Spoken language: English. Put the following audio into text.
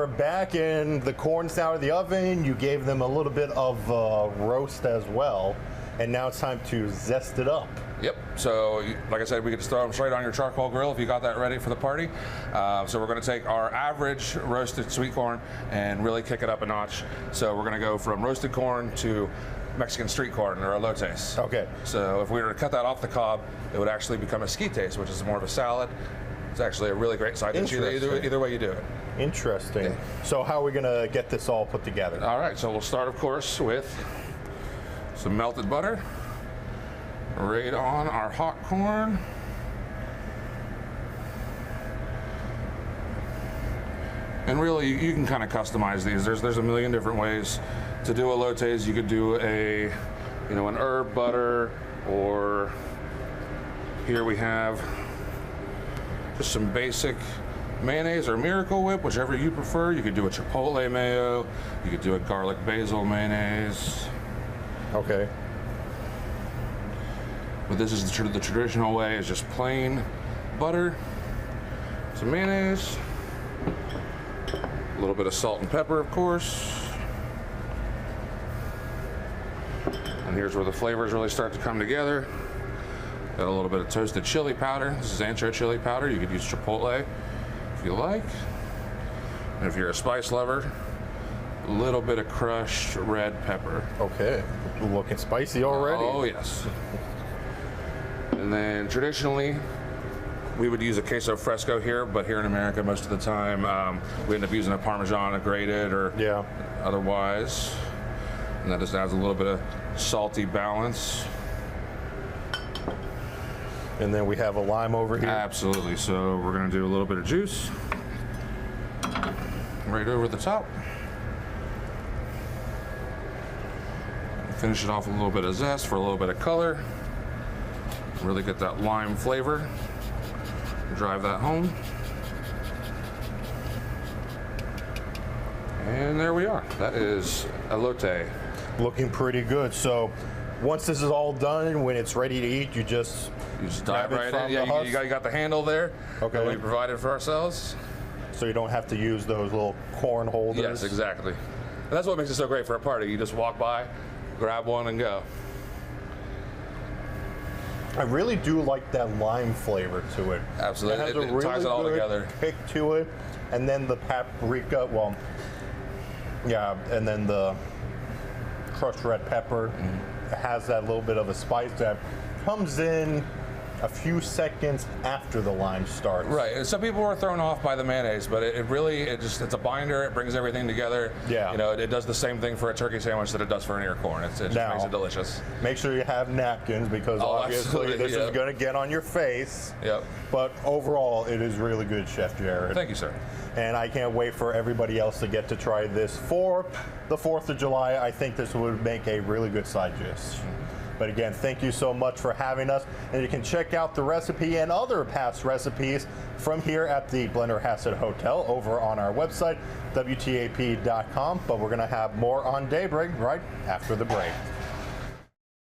are back and the corn's out of the oven. You gave them a little bit of roast as well. And now it's time to zest it up. Yep, so like I said, we could just throw them straight on your charcoal grill if you got that ready for the party. So we're gonna take our average roasted sweet corn and really kick it up a notch. So we're gonna go from roasted corn to Mexican street corn or elotes. Okay. So if we were to cut that off the cob, it would actually become a esquites, which is more of a salad. It's actually a really great side dish either way you do it. Interesting. Yeah. So how are we gonna get this all put together? All right, so we'll start, of course, with some melted butter. Right on our hot corn. And really, you can kind of customize these. There's a million different ways to do elotes. You could do an herb butter, or here we have just some basic mayonnaise or Miracle Whip, whichever you prefer. You could do a chipotle mayo. You could do a garlic basil mayonnaise. Okay. But this is the traditional way, is just plain butter, some mayonnaise, a little bit of salt and pepper, of course. And here's where the flavors really start to come together. Got a little bit of toasted chili powder. This is ancho chili powder. You could use chipotle if you like. And if you're a spice lover, a little bit of crushed red pepper. Okay, looking spicy already. Oh yes. And then traditionally, we would use a queso fresco here, but here in America, most of the time, we end up using a Parmesan, a grated, or otherwise. And that just adds a little bit of salty balance. And then we have a lime over here. Absolutely. So we're going to do a little bit of juice right over the top. Finish it off with a little bit of zest for a little bit of color. Really get that lime flavor. Drive that home. And there we are. That is elote. Looking pretty good. So once this is all done, when it's ready to eat, you just dive right in. Yeah, you got the handle there. Okay. That we provided for ourselves. So you don't have to use those little corn holders. Yes, exactly. And that's what makes it so great for a party. You just walk by, grab one, and go. I really do like that lime flavor to it. Absolutely. It has it a really ties it all good together. kick to it, and then the paprika. Well, yeah, and then the crushed red pepper has that little bit of a spice that comes in a few seconds after the lime starts. Right. And some people were thrown off by the mayonnaise, but it's a binder. It brings everything together. Yeah. It does the same thing for a turkey sandwich that it does for an ear corn. It just makes it delicious. Make sure you have napkins because obviously this is going to get on your face. Yep. But overall, it is really good, Chef Jared. Thank you, sir. And I can't wait for everybody else to get to try this for the 4th of July. I think this would make a really good side dish. But again, thank you so much for having us. And you can check out the recipe and other past recipes from here at the Blennerhassett Hotel over on our website, WTAP.com. But we're going to have more on Daybreak right after the break.